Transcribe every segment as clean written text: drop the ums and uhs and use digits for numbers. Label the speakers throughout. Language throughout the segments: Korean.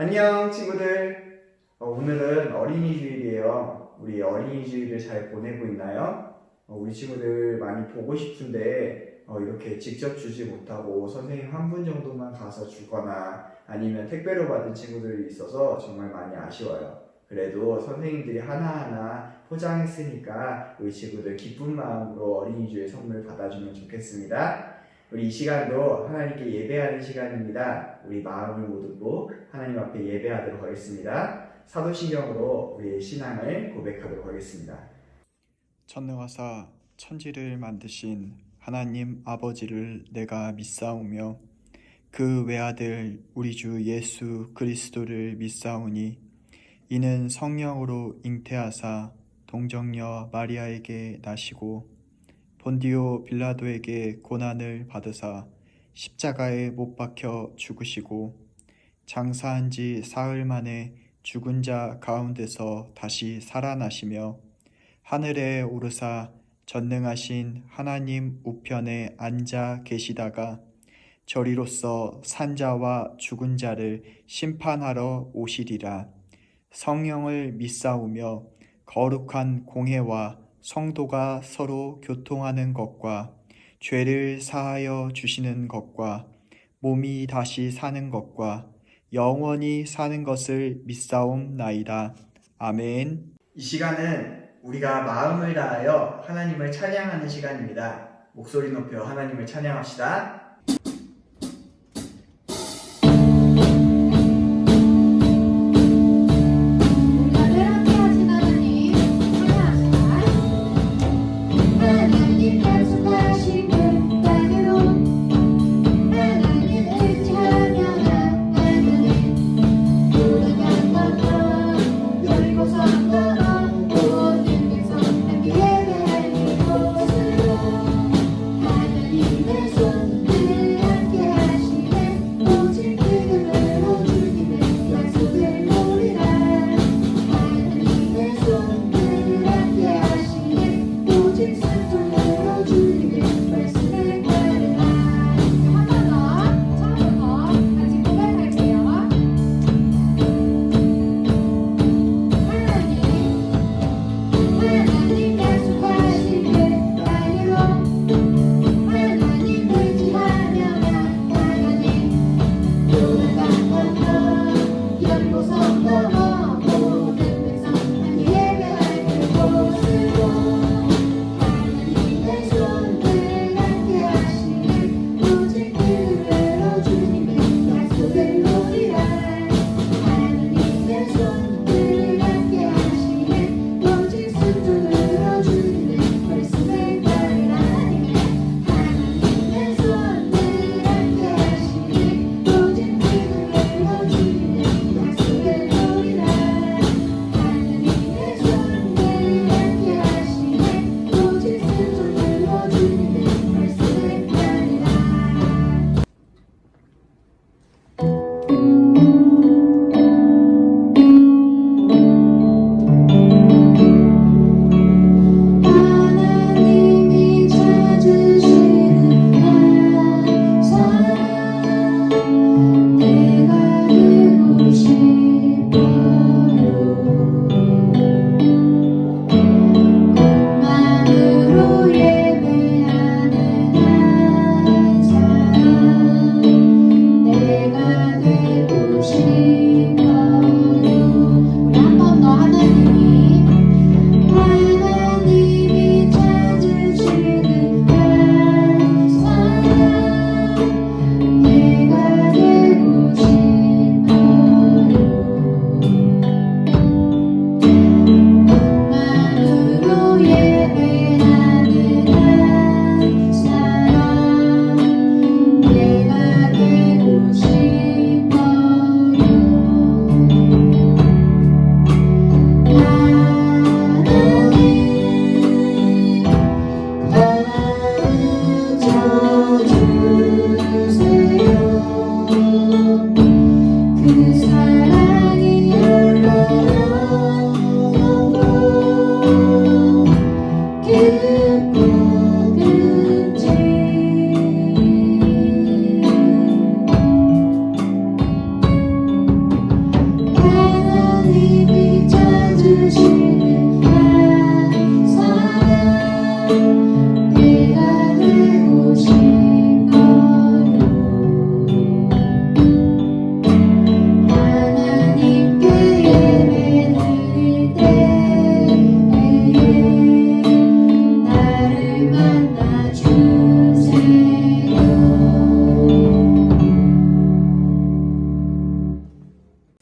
Speaker 1: 안녕 친구들. 오늘은 어린이주일이에요. 우리 어린이주일을 잘 보내고 있나요? 우리 친구들 많이 보고 싶은데 이렇게 직접 주지 못하고 선생님 한 분 정도만 가서 주거나 아니면 택배로 받은 친구들이 있어서 정말 많이 아쉬워요. 그래도 선생님들이 하나하나 포장했으니까 우리 친구들 기쁜 마음으로 어린이주일 선물 받아주면 좋겠습니다. 우리 이 시간도 하나님께 예배하는 시간입니다. 우리 마음을 모두고 하나님 앞에 예배하도록 하겠습니다. 사도신경으로 우리의 신앙을 고백하도록 하겠습니다.
Speaker 2: 천능하사 천지를 만드신 하나님 아버지를 내가 믿사오며 그 외아들 우리 주 예수 그리스도를 믿사오니 이는 성령으로 잉태하사 동정녀 마리아에게 나시고 본디오 빌라도에게 고난을 받으사 십자가에 못 박혀 죽으시고 장사한 지 사흘 만에 죽은 자 가운데서 다시 살아나시며 하늘에 오르사 전능하신 하나님 우편에 앉아 계시다가 저리로서 산자와 죽은 자를 심판하러 오시리라. 성령을 믿사오며 거룩한 공회와 성도가 서로 교통하는 것과 죄를 사하여 주시는 것과 몸이 다시 사는 것과 영원히 사는 것을 믿사옵나이다. 아멘.
Speaker 1: 이 시간은 우리가 마음을 다하여 하나님을 찬양하는 시간입니다. 목소리 높여 하나님을 찬양합시다.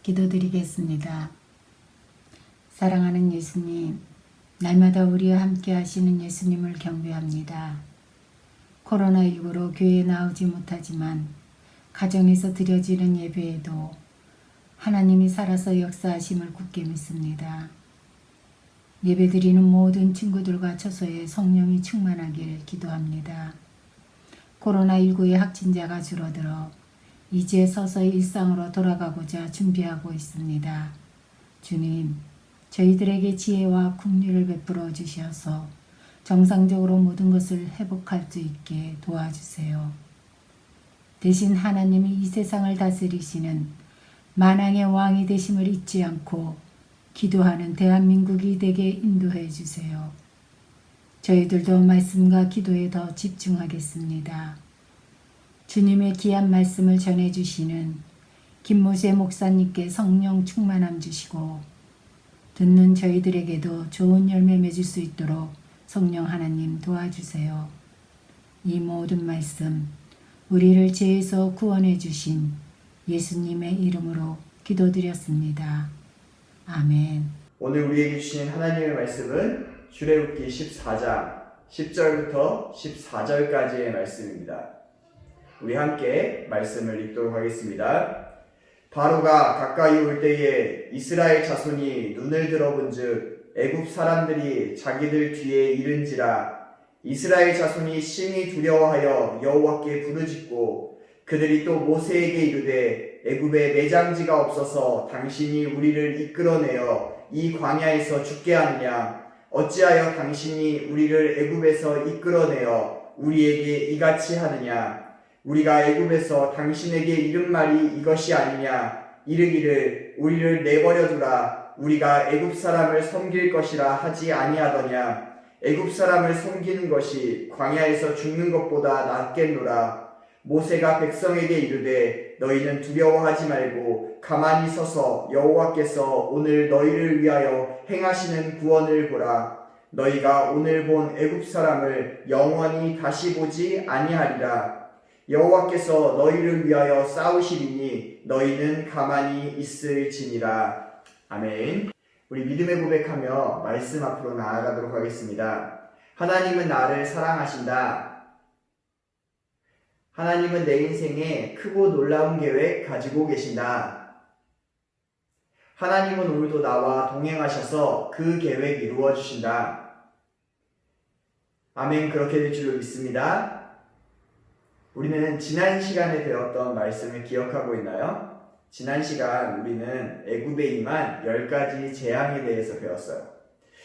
Speaker 3: 기도드리겠습니다. 사랑하는 예수님, 날마다 우리와 함께 하시는 예수님을 경배합니다. 코로나19로 교회에 나오지 못하지만 가정에서 드려지는 예배에도 하나님이 살아서 역사하심을 굳게 믿습니다. 예배드리는 모든 친구들과 처소에 성령이 충만하길 기도합니다. 코로나19의 확진자가 줄어들어 이제 서서히 일상으로 돌아가고자 준비하고 있습니다. 주님, 저희들에게 지혜와 긍휼을 베풀어 주셔서 정상적으로 모든 것을 회복할 수 있게 도와주세요. 대신 하나님이 이 세상을 다스리시는 만왕의 왕이 되심을 잊지 않고 기도하는 대한민국이 되게 인도해 주세요. 저희들도 말씀과 기도에 더 집중하겠습니다. 주님의 귀한 말씀을 전해주시는 김모세 목사님께 성령 충만함 주시고 듣는 저희들에게도 좋은 열매 맺을 수 있도록 성령 하나님 도와주세요. 이 모든 말씀 우리를 죄에서 구원해 주신 예수님의 이름으로 기도드렸습니다. 아멘.
Speaker 1: 오늘 우리에게 주신 하나님의 말씀은 출애굽기 14장 10절부터 14절까지의 말씀입니다. 우리 함께 말씀을 읽도록 하겠습니다. 바로가 가까이 올 때에 이스라엘 자손이 눈을 들어본즉 애굽 사람들이 자기들 뒤에 이른지라. 이스라엘 자손이 심히 두려워하여 여호와께 부르짖고 그들이 또 모세에게 이르되 애굽에 매장지가 없어서 당신이 우리를 이끌어내어 이 광야에서 죽게 하느냐. 어찌하여 당신이 우리를 애굽에서 이끌어내어 우리에게 이같이 하느냐. 우리가 애굽에서 당신에게 이른 말이 이것이 아니냐. 이르기를 우리를 내버려 두라. 우리가 애굽 사람을 섬길 것이라 하지 아니하더냐. 애굽 사람을 섬기는 것이 광야에서 죽는 것보다 낫겠노라. 모세가 백성에게 이르되 너희는 두려워하지 말고 가만히 서서 여호와께서 오늘 너희를 위하여 행하시는 구원을 보라. 너희가 오늘 본 애굽 사람을 영원히 다시 보지 아니하리라. 여호와께서 너희를 위하여 싸우시리니 너희는 가만히 있을지니라. 아멘. 우리 믿음의 고백하며 말씀 앞으로 나아가도록 하겠습니다. 하나님은 나를 사랑하신다. 하나님은 내 인생에 크고 놀라운 계획 가지고 계신다. 하나님은 오늘도 나와 동행하셔서 그 계획 이루어 주신다. 아멘. 그렇게 될 줄로 믿습니다. 우리는 지난 시간에 배웠던 말씀을 기억하고 있나요? 지난 시간 우리는 애굽에 임한 10가지 재앙에 대해서 배웠어요.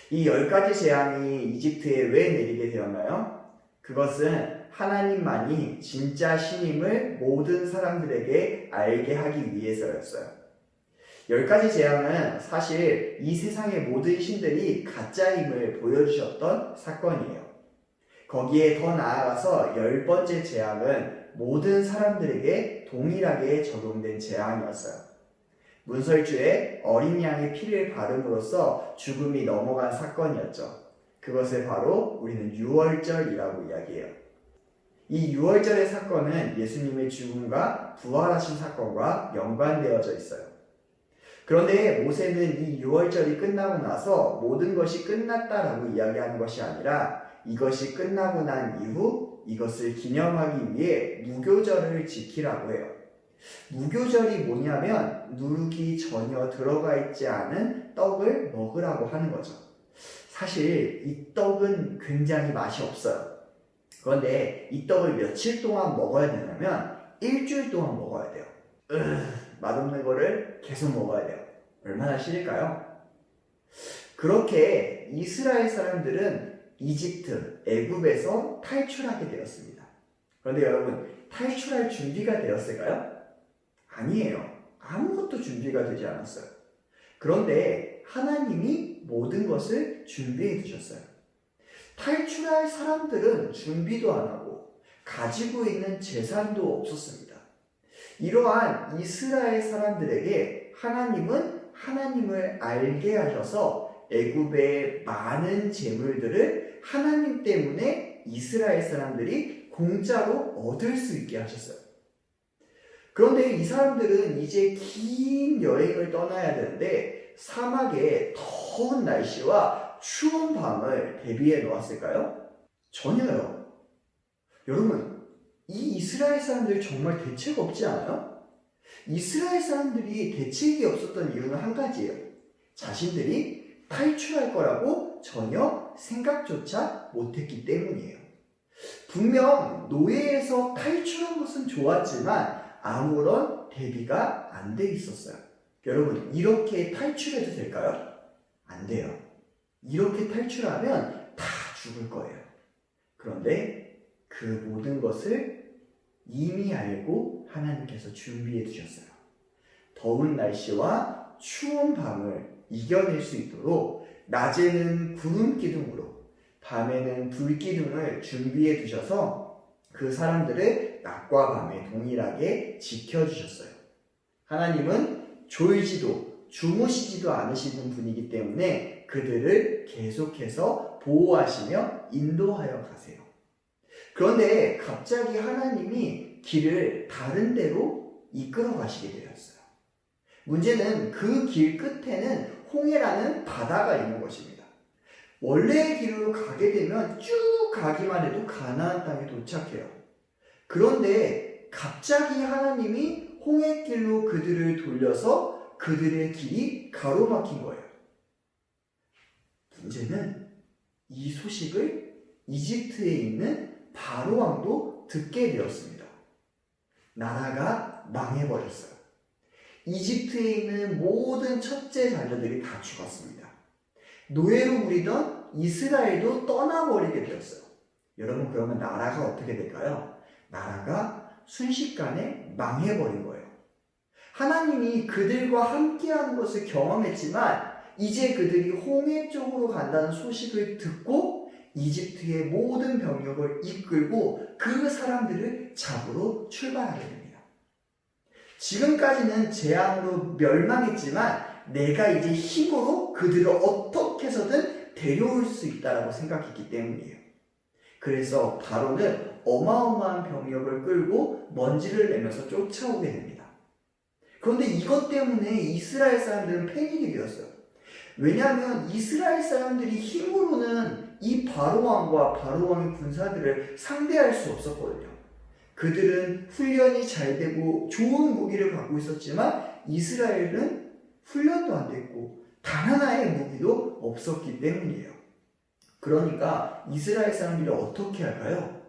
Speaker 1: 이 10가지 재앙이 이집트에 왜 내리게 되었나요? 그것은 하나님만이 진짜 신임을 모든 사람들에게 알게 하기 위해서였어요. 10가지 재앙은 사실 이 세상의 모든 신들이 가짜임을 보여주셨던 사건이에요. 거기에 더 나아가서 10번째 재앙은 모든 사람들에게 동일하게 적용된 재앙이었어요. 문설주에 어린 양의 피를 바름으로써 죽음이 넘어간 사건이었죠. 그것을 바로 우리는 유월절이라고 이야기해요. 이 유월절의 사건은 예수님의 죽음과 부활하신 사건과 연관되어져 있어요. 그런데 모세는 이 유월절이 끝나고 나서 모든 것이 끝났다라고 이야기하는 것이 아니라 이것이 끝나고 난 이후 이것을 기념하기 위해 무교절을 지키라고 해요. 무교절이 뭐냐면 누룩이 전혀 들어가 있지 않은 떡을 먹으라고 하는 거죠. 사실 이 떡은 굉장히 맛이 없어요. 그런데 이 떡을 며칠 동안 먹어야 되냐면 일주일 동안 먹어야 돼요. 맛없는 거를 계속 먹어야 돼요. 얼마나 싫을까요? 그렇게 이스라엘 사람들은 이집트, 애굽에서 탈출하게 되었습니다. 그런데 여러분, 탈출할 준비가 되었을까요? 아니에요. 아무것도 준비가 되지 않았어요. 그런데 하나님이 모든 것을 준비해 두셨어요. 탈출할 사람들은 준비도 안 하고 가지고 있는 재산도 없었습니다. 이러한 이스라엘 사람들에게 하나님은 하나님을 알게 하셔서 애굽의 많은 재물들을 하나님 때문에 이스라엘 사람들이 공짜로 얻을 수 있게 하셨어요. 그런데 이 사람들은 이제 긴 여행을 떠나야 되는데 사막의 더운 날씨와 추운 밤을 대비해 놓았을까요? 전혀요. 여러분, 이 이스라엘 사람들 정말 대책 없지 않아요? 이스라엘 사람들이 대책이 없었던 이유는 한 가지예요. 자신들이 탈출할 거라고 전혀 생각조차 못했기 때문이에요. 분명 노예에서 탈출한 것은 좋았지만 아무런 대비가 안 돼 있었어요. 여러분, 이렇게 탈출해도 될까요? 안 돼요. 이렇게 탈출하면 다 죽을 거예요. 그런데 그 모든 것을 이미 알고 하나님께서 준비해 두셨어요. 더운 날씨와 추운 밤을 이겨낼 수 있도록 낮에는 구름 기둥으로, 밤에는 불 기둥을 준비해 두셔서 그 사람들을 낮과 밤에 동일하게 지켜주셨어요. 하나님은 졸지도 주무시지도 않으시는 분이기 때문에 그들을 계속해서 보호하시며 인도하여 가세요. 그런데 갑자기 하나님이 길을 다른 데로 이끌어 가시게 되었어요. 문제는 그 길 끝에는 홍해라는 바다가 있는 것입니다. 원래의 길로 가게 되면 쭉 가기만 해도 가나안 땅에 도착해요. 그런데 갑자기 하나님이 홍해길로 그들을 돌려서 그들의 길이 가로막힌 거예요. 문제는 이 소식을 이집트에 있는 바로 왕도 듣게 되었습니다. 나라가 망해버렸어요. 이집트에 있는 모든 첫째 자녀들이 다 죽었습니다. 노예로 부리던 이스라엘도 떠나버리게 되었어요. 여러분, 그러면 나라가 어떻게 될까요? 나라가 순식간에 망해버린 거예요. 하나님이 그들과 함께하는 것을 경험했지만 이제 그들이 홍해 쪽으로 간다는 소식을 듣고 이집트의 모든 병력을 이끌고 그 사람들을 잡으러 출발하게 됩니다. 지금까지는 재앙으로 멸망했지만 내가 이제 힘으로 그들을 어떻게 해서든 데려올 수 있다고 생각했기 때문이에요. 그래서 바로는 어마어마한 병력을 끌고 먼지를 내면서 쫓아오게 됩니다. 그런데 이것 때문에 이스라엘 사람들은 패닉이 되었어요. 왜냐하면 이스라엘 사람들이 힘으로는 이 바로왕과 바로왕의 군사들을 상대할 수 없었거든요. 그들은 훈련이 잘 되고 좋은 무기를 갖고 있었지만 이스라엘은 훈련도 안 됐고 단 하나의 무기도 없었기 때문이에요. 그러니까 이스라엘 사람들이 어떻게 할까요?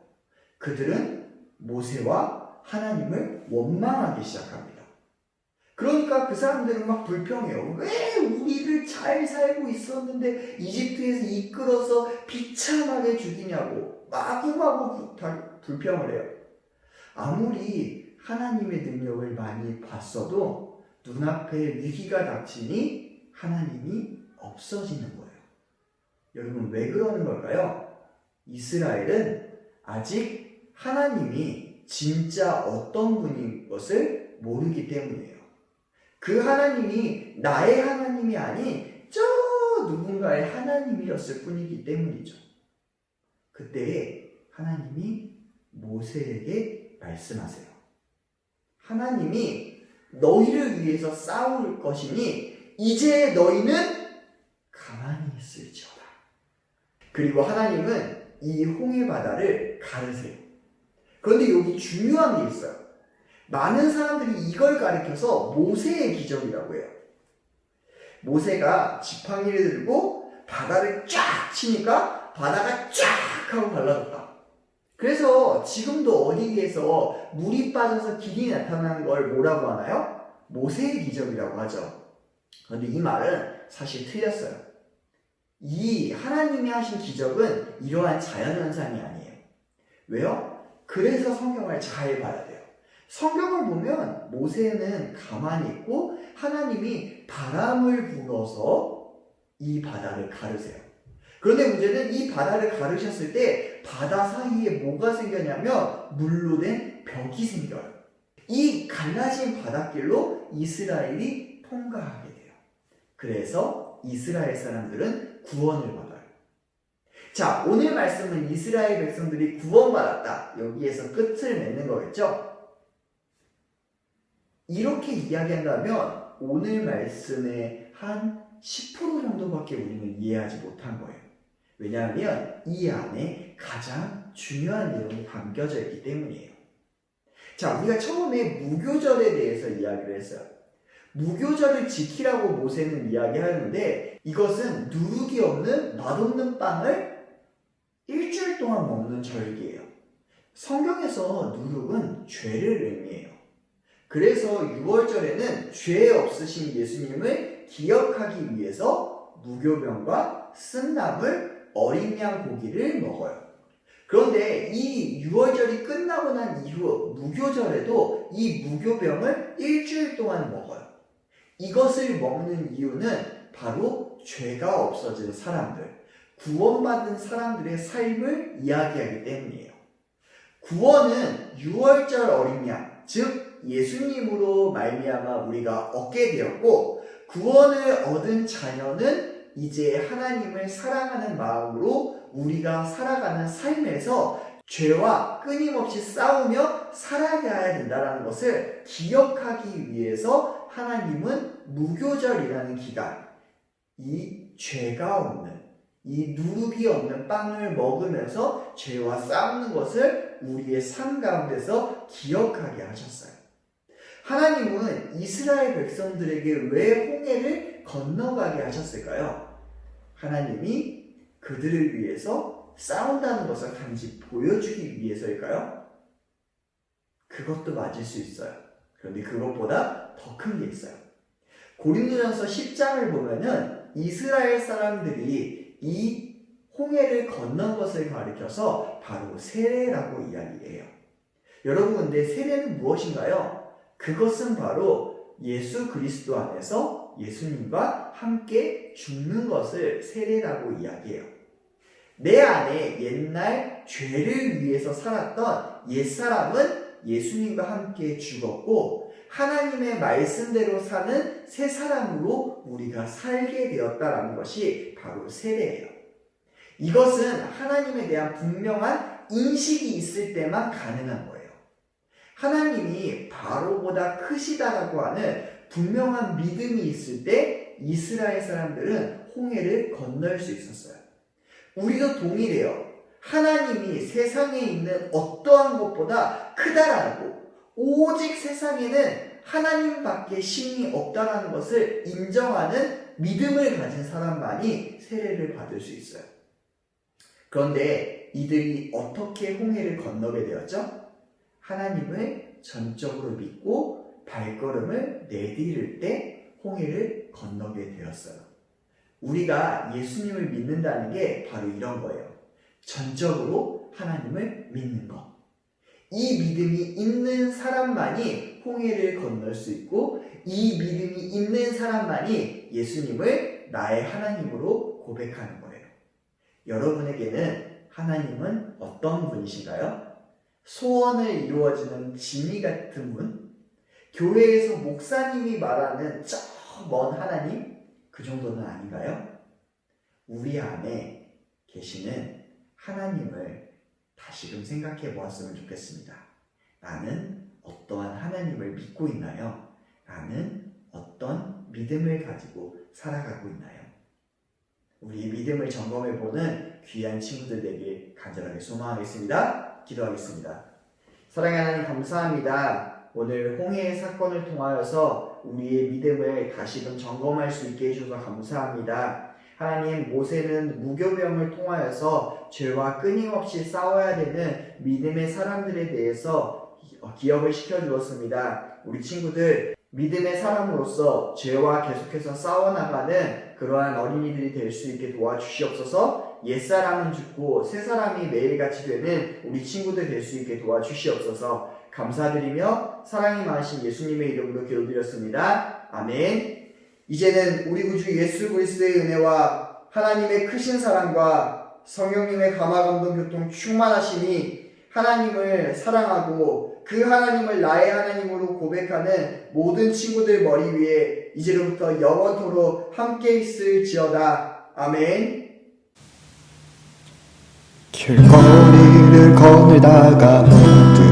Speaker 1: 그들은 모세와 하나님을 원망하기 시작합니다. 그러니까 그 사람들은 막 불평해요. 왜 우리를 잘 살고 있었는데 이집트에서 이끌어서 비참하게 죽이냐고 마구마구 불평을 해요. 아무리 하나님의 능력을 많이 봤어도 눈앞에 위기가 닥치니 하나님이 없어지는 거예요. 여러분, 왜 그러는 걸까요? 이스라엘은 아직 하나님이 진짜 어떤 분인 것을 모르기 때문이에요. 그 하나님이 나의 하나님이 아닌 저 누군가의 하나님이었을 뿐이기 때문이죠. 그때 하나님이 모세에게 말씀하세요. 하나님이 너희를 위해서 싸울 것이니 이제 너희는 가만히 있을지어다. 그리고 하나님은 이 홍해 바다를 가르세요. 그런데 여기 중요한 게 있어요. 많은 사람들이 이걸 가리켜서 모세의 기적이라고 해요. 모세가 지팡이를 들고 바다를 쫙 치니까 바다가 쫙 하고 갈라졌다. 그래서 지금도 어디에서 물이 빠져서 길이 나타나는 걸 뭐라고 하나요? 모세의 기적이라고 하죠. 그런데 이 말은 사실 틀렸어요. 이 하나님이 하신 기적은 이러한 자연현상이 아니에요. 왜요? 그래서 성경을 잘 봐야 돼요. 성경을 보면 모세는 가만히 있고 하나님이 바람을 불어서 이 바다를 가르세요. 그런데 문제는 이 바다를 가르셨을 때 바다 사이에 뭐가 생겼냐면 물로 된 벽이 생겨요. 이 갈라진 바닷길로 이스라엘이 통과하게 돼요. 그래서 이스라엘 사람들은 구원을 받아요. 자, 오늘 말씀은 이스라엘 백성들이 구원받았다. 여기에서 끝을 맺는 거겠죠? 이렇게 이야기한다면 오늘 말씀의 한 10% 정도밖에 우리는 이해하지 못한 거예요. 왜냐하면 이 안에 가장 중요한 내용이 담겨져 있기 때문이에요. 자, 우리가 처음에 무교절에 대해서 이야기를 했어요. 무교절을 지키라고 모세는 이야기하는데 이것은 누룩이 없는 맛없는 빵을 일주일 동안 먹는 절기예요. 성경에서 누룩은 죄를 의미해요. 그래서 6월절에는 죄 없으신 예수님을 기억하기 위해서 무교병과 쓴나물, 어린 양 고기를 먹어요. 그런데 이 6월절이 끝나고 난 이후 무교절에도 이 무교병을 일주일 동안 먹어요. 이것을 먹는 이유는 바로 죄가 없어진 사람들, 구원받은 사람들의 삶을 이야기하기 때문이에요. 구원은 6월절 어린 양, 즉 예수님으로 말미암아 우리가 얻게 되었고, 구원을 얻은 자녀는 이제 하나님을 사랑하는 마음으로 우리가 살아가는 삶에서 죄와 끊임없이 싸우며 살아가야 된다는 것을 기억하기 위해서 하나님은 무교절이라는 기간, 이 죄가 없는, 이 누룩이 없는 빵을 먹으면서 죄와 싸우는 것을 우리의 삶 가운데서 기억하게 하셨어요. 하나님은 이스라엘 백성들에게 왜 홍해를 건너가게 하셨을까요? 하나님이 그들을 위해서 싸운다는 것을 단지 보여주기 위해서일까요? 그것도 맞을 수 있어요. 그런데 그것보다 더 큰 게 있어요. 고린도전서 10장을 보면은 이스라엘 사람들이 이 홍해를 건넌 것을 가리켜서 바로 세례라고 이야기해요. 여러분, 근데 세례는 무엇인가요? 그것은 바로 예수 그리스도 안에서 예수님과 함께 죽는 것을 세례라고 이야기해요. 내 안에 옛날 죄를 위해서 살았던 옛사람은 예수님과 함께 죽었고 하나님의 말씀대로 사는 새 사람으로 우리가 살게 되었다라는 것이 바로 세례예요. 이것은 하나님에 대한 분명한 인식이 있을 때만 가능한 거예요. 하나님이 바로보다 크시다라고 하는 분명한 믿음이 있을 때 이스라엘 사람들은 홍해를 건널 수 있었어요. 우리도 동일해요. 하나님이 세상에 있는 어떠한 것보다 크다라고, 오직 세상에는 하나님밖에 신이 없다라는 것을 인정하는 믿음을 가진 사람만이 세례를 받을 수 있어요. 그런데 이들이 어떻게 홍해를 건너게 되었죠? 하나님을 전적으로 믿고 발걸음을 내디딜 때 홍해를 건너게 되었어요. 우리가 예수님을 믿는다는 게 바로 이런 거예요. 전적으로 하나님을 믿는 것. 이 믿음이 있는 사람만이 홍해를 건널 수 있고, 이 믿음이 있는 사람만이 예수님을 나의 하나님으로 고백하는 거예요. 여러분에게는 하나님은 어떤 분이신가요? 소원을 이루어지는 지니 같은 분? 교회에서 목사님이 말하는 저 먼 하나님? 그 정도는 아닌가요? 우리 안에 계시는 하나님을 다시금 생각해 보았으면 좋겠습니다. 나는 어떠한 하나님을 믿고 있나요? 나는 어떤 믿음을 가지고 살아가고 있나요? 우리 믿음을 점검해보는 귀한 친구들 되길 간절하게 소망하겠습니다. 기도하겠습니다. 사랑하는 하나님, 감사합니다. 오늘 홍해의 사건을 통하여서 우리의 믿음을 다시금 점검할 수 있게 해주셔서 감사합니다. 하나님, 모세는 무교병을 통하여서 죄와 끊임없이 싸워야 되는 믿음의 사람들에 대해서 기억을 시켜주었습니다. 우리 친구들, 믿음의 사람으로서 죄와 계속해서 싸워나가는 그러한 어린이들이 될 수 있게 도와주시옵소서. 옛사람은 죽고 새사람이 매일같이 되는 우리 친구들 될 수 있게 도와주시옵소서. 감사드리며 사랑이 많으신 예수님의 이름으로 기도드렸습니다. 아멘. 이제는 우리 구주 예수 그리스도의 은혜와 하나님의 크신 사랑과 성령님의 감화감동 교통 충만하심이 하나님을 사랑하고 그 하나님을 나의 하나님으로 고백하는 모든 친구들 머리 위에 이제로부터 영원토록 함께 있을지어다. 아멘.
Speaker 2: 길거리를 거닐다가 문득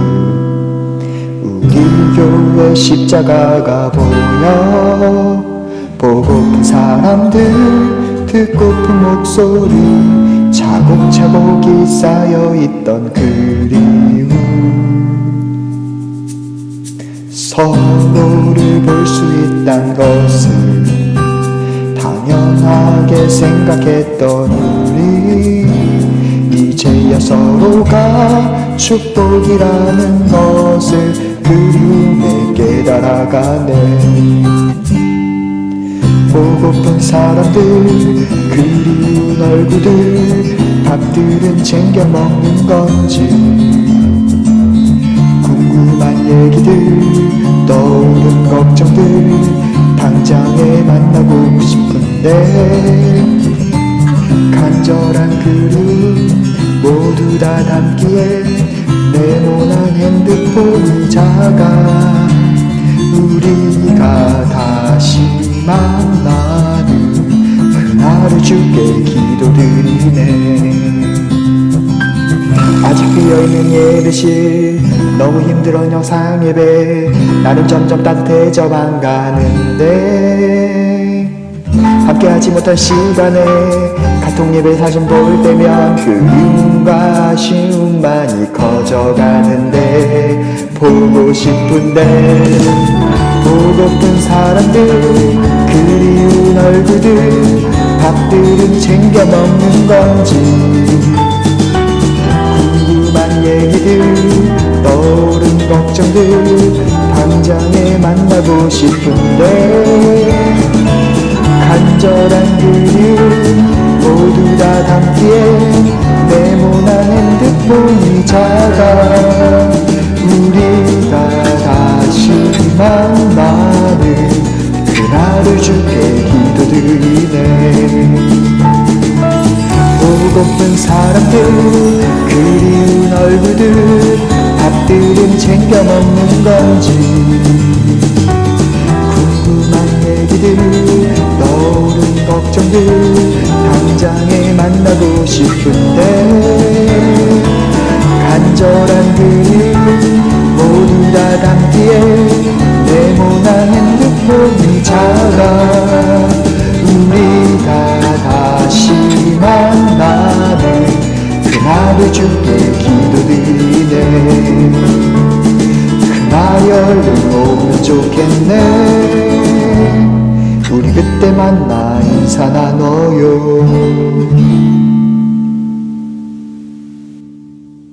Speaker 2: 우리 교회 십자가가 보여 보고픈 사람들 듣고픈 목소리 차곡차곡이 쌓여있던 그리움 서로를 볼 수 있단 것을 당연하게 생각했던 우리 이제야 서로가 축복이라는 것을 그리움에 깨달아가네 보고픈 사람들 그리운 얼굴들 밥들은 챙겨 먹는 건지 궁금한 얘기들 떠오른 걱정들 당장에 만나고 싶은데 간절한 그리움 모두 다 담기에 네모난 핸드폰이 작아 우리가 다시 만나는 그날을 주께 기도드리네 아직 비어있는 예배실 너무 힘들어 영상 예배 나는 점점 따뜻해져만 가는데 함께하지 못한 시간에 카톡 예배 사진 볼 때면 그리움과 아쉬움만이 커져가는데 보고 싶은데 보고픈 사람들 그리운 얼굴들 밥들은 챙겨 먹는 건지 궁금한 얘기들 떠오른 걱정들 당장에 만나고 싶은데 간절한 그리움 모두 다 담기에 네모난 핸드폰이 작아 우리가 다시 만나는 그날을 주께 기도드리네 보고픈 사람들 그리운 얼굴들 밥들은 챙겨 먹는 건지 궁금한 얘기들 떠오른 걱정들 당장에 만나고 싶은데 간절한 그리움 모두 다 담기에 네모난 핸드폰이 작아 우리가 다시 만나는 그날을 주께 기도드리네 그날이 얼른 오면 좋겠네 우리 그때 만나 인사 나눠요